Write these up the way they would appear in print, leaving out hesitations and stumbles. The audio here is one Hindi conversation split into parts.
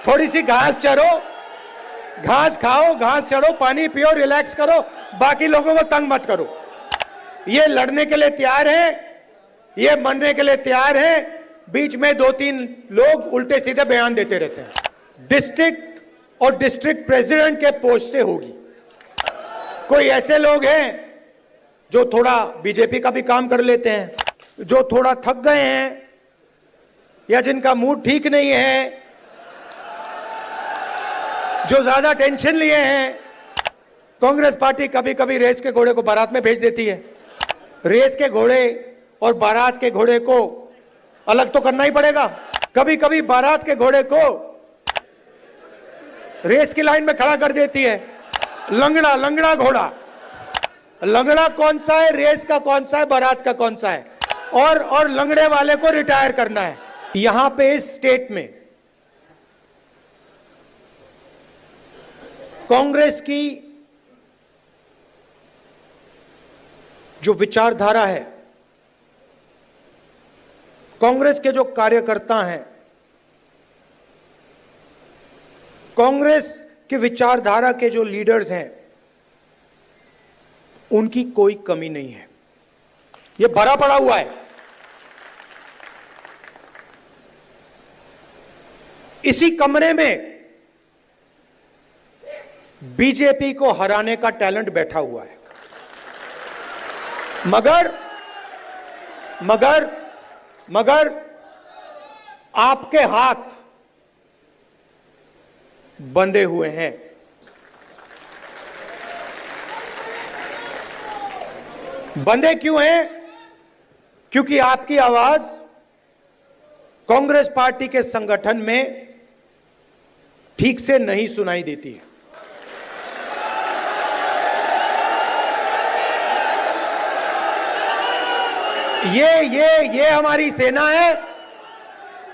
थोड़ी सी घास चरो, घास खाओ, घास चढ़ो, पानी पियो, रिलैक्स करो, बाकी लोगों को तंग मत करो। ये लड़ने के लिए तैयार है, ये मरने के लिए तैयार है, बीच में 2-3 लोग उल्टे सीधे बयान देते रहते हैं। डिस्ट्रिक्ट और डिस्ट्रिक्ट प्रेसिडेंट के पोस्ट से होगी। कोई ऐसे लोग हैं जो थोड़ा बीजेपी का भी काम कर लेते हैं, जो थोड़ा थक गए हैं या जिनका मूड ठीक नहीं है, जो ज्यादा टेंशन लिए हैं। कांग्रेस पार्टी कभी कभी रेस के घोड़े को बारात में भेज देती है। रेस के घोड़े और बारात के घोड़े को अलग तो करना ही पड़ेगा। कभी कभी बारात के घोड़े को रेस की लाइन में खड़ा कर देती है। लंगड़ा लंगड़ा घोड़ा, लंगड़ा कौन सा है, रेस का कौन सा है, बारात का कौन सा है, और लंगड़े वाले को रिटायर करना है। यहां पे इस स्टेट में कांग्रेस की जो विचारधारा है, कांग्रेस के जो कार्यकर्ता हैं, कांग्रेस की विचारधारा के जो लीडर्स हैं, उनकी कोई कमी नहीं है। यह भरा पड़ा हुआ है। इसी कमरे में बीजेपी को हराने का टैलेंट बैठा हुआ है। मगर मगर मगर आपके हाथ बंधे हुए हैं। बंधे क्यों हैं? क्योंकि आपकी आवाज कांग्रेस पार्टी के संगठन में ठीक से नहीं सुनाई देती है। ये हमारी सेना है,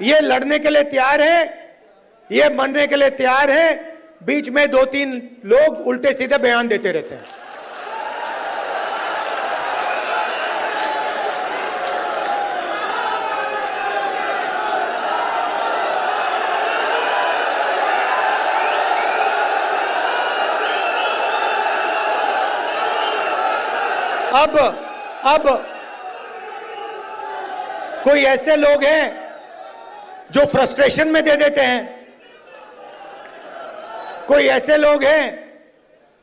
ये लड़ने के लिए तैयार है, ये मरने के लिए तैयार है, बीच में 2-3 लोग उल्टे सीधे बयान देते रहते हैं। अब कोई ऐसे लोग हैं जो फ्रस्ट्रेशन में दे देते हैं। कोई ऐसे लोग हैं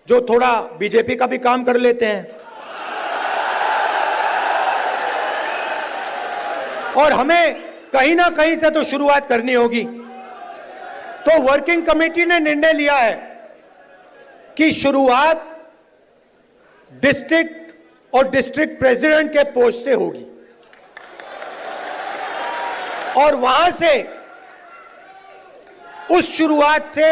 जो थोड़ा बीजेपी का भी काम कर लेते हैं। और हमें कहीं ना कहीं से तो शुरुआत करनी होगी। तो वर्किंग कमेटी ने निर्णय लिया है कि शुरुआत डिस्ट्रिक्ट और डिस्ट्रिक्ट प्रेसिडेंट के पोस्ट से होगी, और वहां से, उस शुरुआत से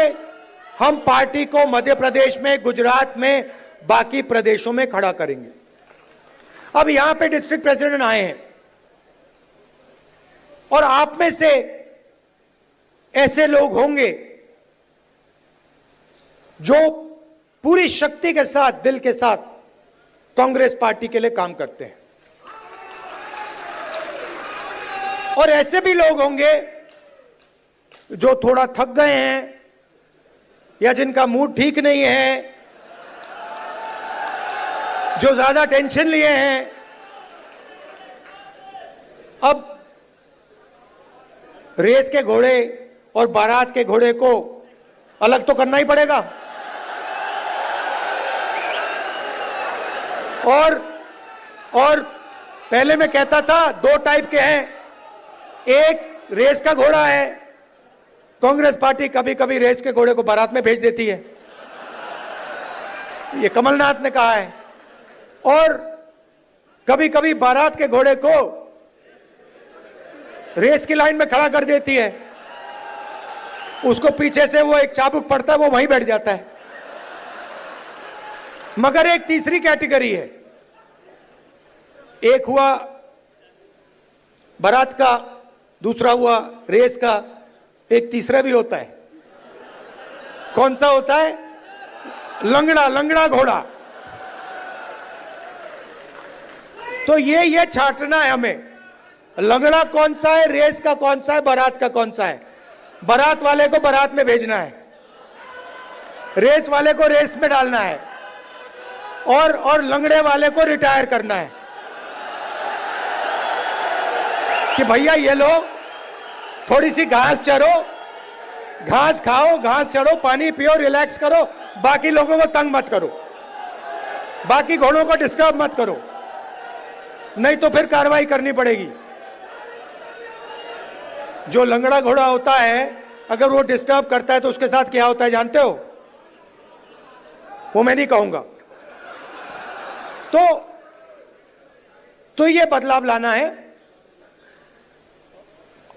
हम पार्टी को मध्य प्रदेश में, गुजरात में, बाकी प्रदेशों में खड़ा करेंगे। अब यहां पे डिस्ट्रिक्ट प्रेसिडेंट आए हैं, और आप में से ऐसे लोग होंगे जो पूरी शक्ति के साथ, दिल के साथ कांग्रेस पार्टी के लिए काम करते हैं। और ऐसे भी लोग होंगे जो थोड़ा थक गए हैं या जिनका मूड ठीक नहीं है, जो ज्यादा टेंशन लिए हैं। अब रेस के घोड़े और बारात के घोड़े को अलग तो करना ही पड़ेगा। और पहले मैं कहता था 2 टाइप के हैं। एक रेस का घोड़ा है, कांग्रेस पार्टी कभी कभी रेस के घोड़े को बारात में भेज देती है, ये कमलनाथ ने कहा है। और कभी कभी बारात के घोड़े को रेस की लाइन में खड़ा कर देती है, उसको पीछे से वो एक चाबुक पड़ता है, वो वहीं बैठ जाता है। मगर एक तीसरी कैटेगरी है। एक हुआ बारात का, दूसरा हुआ रेस का, एक तीसरा भी होता है। कौन सा होता है? लंगड़ा लंगड़ा घोड़ा। तो ये छांटना है हमें, लंगड़ा कौन सा है, रेस का कौन सा है, बारात का कौन सा है। बारात वाले को बारात में भेजना है, रेस वाले को रेस में डालना है, और लंगड़े वाले को रिटायर करना है कि भैया ये लो, थोड़ी सी घास चरो, घास खाओ, घास चढ़ो, पानी पियो, रिलैक्स करो, बाकी लोगों को तंग मत करो, बाकी घोड़ों को डिस्टर्ब मत करो, नहीं तो फिर कार्रवाई करनी पड़ेगी। जो लंगड़ा घोड़ा होता है, अगर वो डिस्टर्ब करता है तो उसके साथ क्या होता है जानते हो? वो मैं नहीं कहूंगा। तो ये बदलाव लाना है।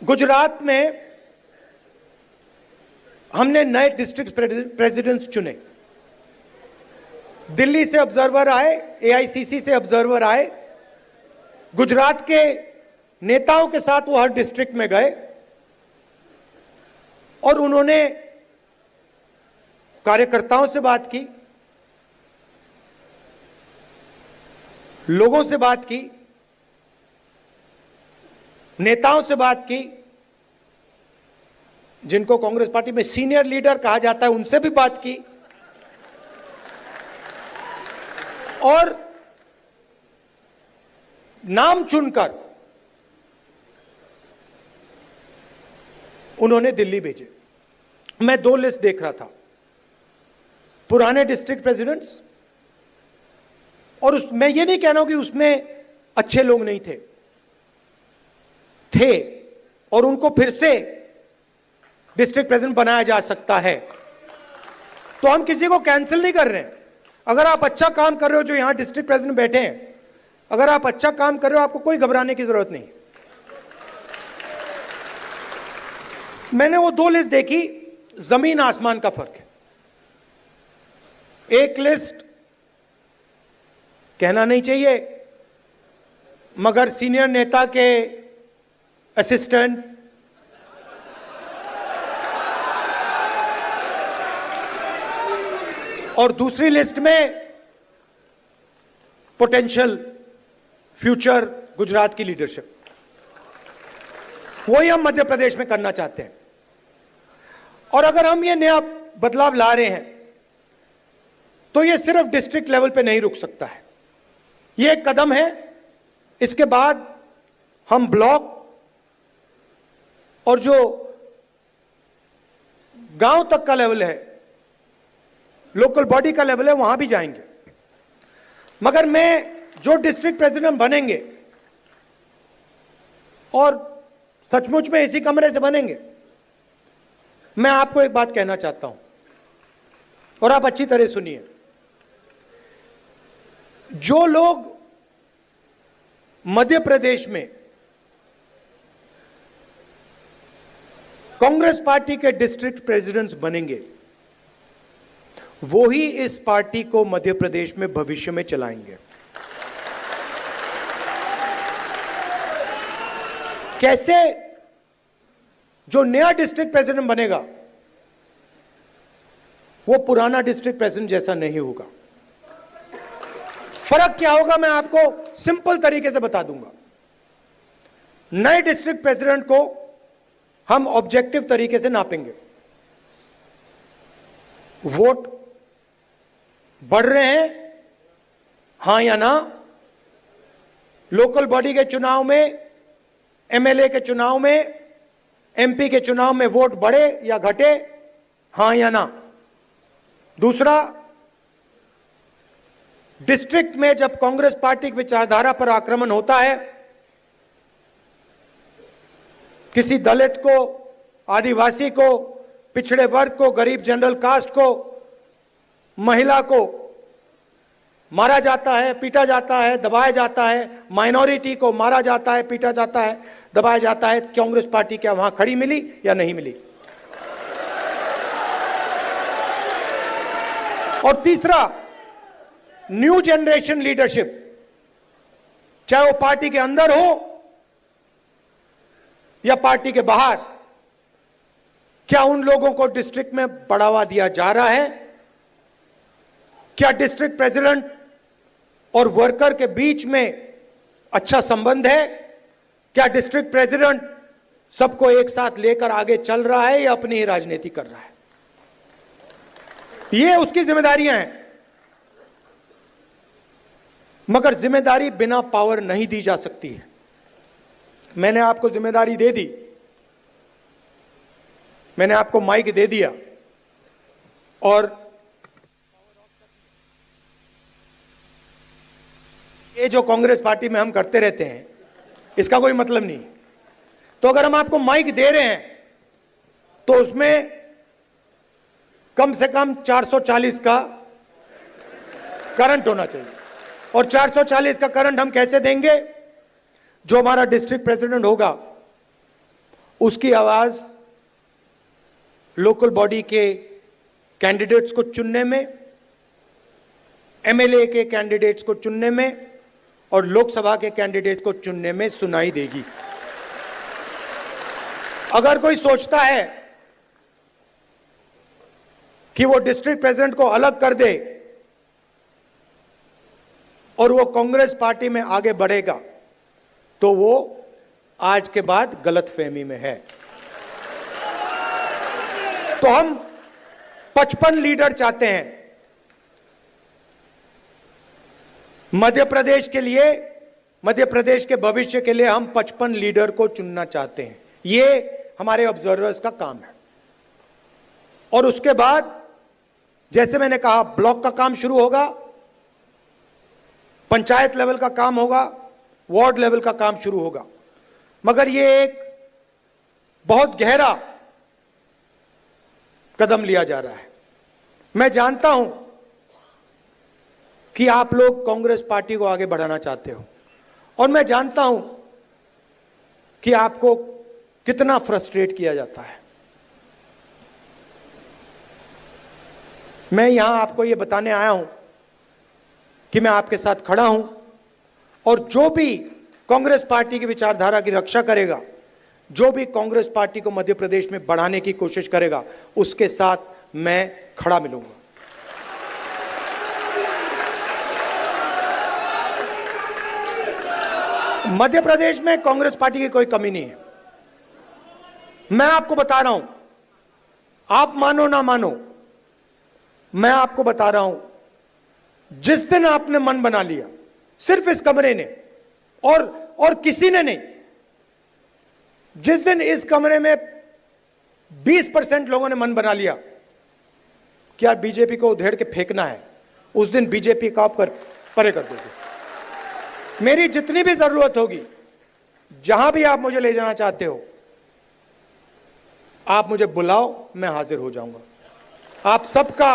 गुजरात में हमने नए डिस्ट्रिक्ट प्रेसिडेंट्स चुने, दिल्ली से ऑब्जर्वर आए, एआईसीसी से ऑब्जर्वर आए, गुजरात के नेताओं के साथ वो हर डिस्ट्रिक्ट में गए और उन्होंने कार्यकर्ताओं से बात की, लोगों से बात की, नेताओं से बात की, जिनको कांग्रेस पार्टी में सीनियर लीडर कहा जाता है उनसे भी बात की, और नाम चुनकर उन्होंने दिल्ली भेजे। मैं 2 लिस्ट देख रहा था, पुराने डिस्ट्रिक्ट प्रेसिडेंट्स, और मैं ये नहीं कह रहा हूं कि उसमें अच्छे लोग नहीं थे, और उनको फिर से डिस्ट्रिक्ट प्रेसिडेंट बनाया जा सकता है। तो हम किसी को कैंसिल नहीं कर रहे हैं। अगर आप अच्छा काम कर रहे हो, जो यहां डिस्ट्रिक्ट प्रेसिडेंट बैठे हैं, अगर आप अच्छा काम कर रहे हो, आपको कोई घबराने की जरूरत नहीं। मैंने वो 2 लिस्ट देखी, जमीन आसमान का फर्क है। एक लिस्ट कहना नहीं चाहिए, मगर सीनियर नेता के असिस्टेंट, और दूसरी लिस्ट में पोटेंशियल फ्यूचर गुजरात की लीडरशिप। वही हम मध्य प्रदेश में करना चाहते हैं। और अगर हम ये नया बदलाव ला रहे हैं तो ये सिर्फ डिस्ट्रिक्ट लेवल पे नहीं रुक सकता है। ये एक कदम है। इसके बाद हम ब्लॉक और जो गांव तक का लेवल है, लोकल बॉडी का लेवल है, वहां भी जाएंगे। मगर मैं जो डिस्ट्रिक्ट प्रेसिडेंट बनेंगे, और सचमुच में इसी कमरे से बनेंगे, मैं आपको एक बात कहना चाहता हूं और आप अच्छी तरह सुनिए। जो लोग मध्य प्रदेश में कांग्रेस पार्टी के डिस्ट्रिक्ट प्रेसिडेंट्स बनेंगे, वो ही इस पार्टी को मध्य प्रदेश में भविष्य में चलाएंगे। कैसे? जो नया डिस्ट्रिक्ट प्रेसिडेंट बनेगा वो पुराना डिस्ट्रिक्ट प्रेसिडेंट जैसा नहीं होगा। फर्क क्या होगा मैं आपको सिंपल तरीके से बता दूंगा। नए डिस्ट्रिक्ट प्रेसिडेंट को हम ऑब्जेक्टिव तरीके से नापेंगे। वोट बढ़ रहे हैं, हां या ना? लोकल बॉडी के चुनाव में, एमएलए के चुनाव में, एमपी के चुनाव में वोट बढ़े या घटे, हां या ना? दूसरा, डिस्ट्रिक्ट में जब कांग्रेस पार्टी की विचारधारा पर आक्रमण होता है, किसी दलित को, आदिवासी को, पिछड़े वर्ग को, गरीब जनरल कास्ट को, महिला को मारा जाता है, पीटा जाता है, दबाया जाता है, माइनॉरिटी को मारा जाता है, पीटा जाता है, दबाया जाता है, कांग्रेस पार्टी क्या वहां खड़ी मिली या नहीं मिली? और तीसरा, न्यू जनरेशन लीडरशिप, चाहे वो पार्टी के अंदर हो या पार्टी के बाहर, क्या उन लोगों को डिस्ट्रिक्ट में बढ़ावा दिया जा रहा है? क्या डिस्ट्रिक्ट प्रेसिडेंट और वर्कर के बीच में अच्छा संबंध है? क्या डिस्ट्रिक्ट प्रेसिडेंट सबको एक साथ लेकर आगे चल रहा है या अपनी ही राजनीति कर रहा है? ये उसकी जिम्मेदारियां हैं। मगर जिम्मेदारी बिना पावर नहीं दी जा सकती है। मैंने आपको जिम्मेदारी दे दी, मैंने आपको माइक दे दिया और ये जो कांग्रेस पार्टी में हम करते रहते हैं इसका कोई मतलब नहीं। तो अगर हम आपको माइक दे रहे हैं तो उसमें कम से कम 440 का करंट होना चाहिए। और 440 का करंट हम कैसे देंगे? जो हमारा डिस्ट्रिक्ट प्रेसिडेंट होगा उसकी आवाज लोकल बॉडी के कैंडिडेट्स को चुनने में, एमएलए के कैंडिडेट्स को चुनने में और लोकसभा के कैंडिडेट्स को चुनने में सुनाई देगी। अगर कोई सोचता है कि वो डिस्ट्रिक्ट प्रेसिडेंट को अलग कर दे और वो कांग्रेस पार्टी में आगे बढ़ेगा तो वो आज के बाद गलतफहमी में है। तो हम 55 लीडर चाहते हैं मध्य प्रदेश के लिए, मध्य प्रदेश के भविष्य के लिए हम 55 लीडर को चुनना चाहते हैं। ये हमारे ऑब्जर्वर्स का काम है। और उसके बाद जैसे मैंने कहा ब्लॉक का काम शुरू होगा, पंचायत लेवल का काम होगा, वार्ड लेवल का काम शुरू होगा। मगर ये एक बहुत गहरा कदम लिया जा रहा है। मैं जानता हूं कि आप लोग कांग्रेस पार्टी को आगे बढ़ाना चाहते हो और मैं जानता हूं कि आपको कितना फ्रस्ट्रेट किया जाता है। मैं यहां आपको यह बताने आया हूं कि मैं आपके साथ खड़ा हूं और जो भी कांग्रेस पार्टी की विचारधारा की रक्षा करेगा, जो भी कांग्रेस पार्टी को मध्य प्रदेश में बढ़ाने की कोशिश करेगा, उसके साथ मैं खड़ा मिलूंगा। मध्य प्रदेश में कांग्रेस पार्टी की कोई कमी नहीं है। मैं आपको बता रहा हूं, आप मानो ना मानो, मैं आपको बता रहा हूं, जिस दिन आपने मन बना लिया, सिर्फ इस कमरे ने और किसी ने नहीं, जिस दिन इस कमरे में 20% लोगों ने मन बना लिया कि यार बीजेपी को उधेड़ के फेंकना है, उस दिन बीजेपी का आप परे कर दोगे। मेरी जितनी भी जरूरत होगी, जहां भी आप मुझे ले जाना चाहते हो, आप मुझे बुलाओ, मैं हाजिर हो जाऊंगा। आप सबका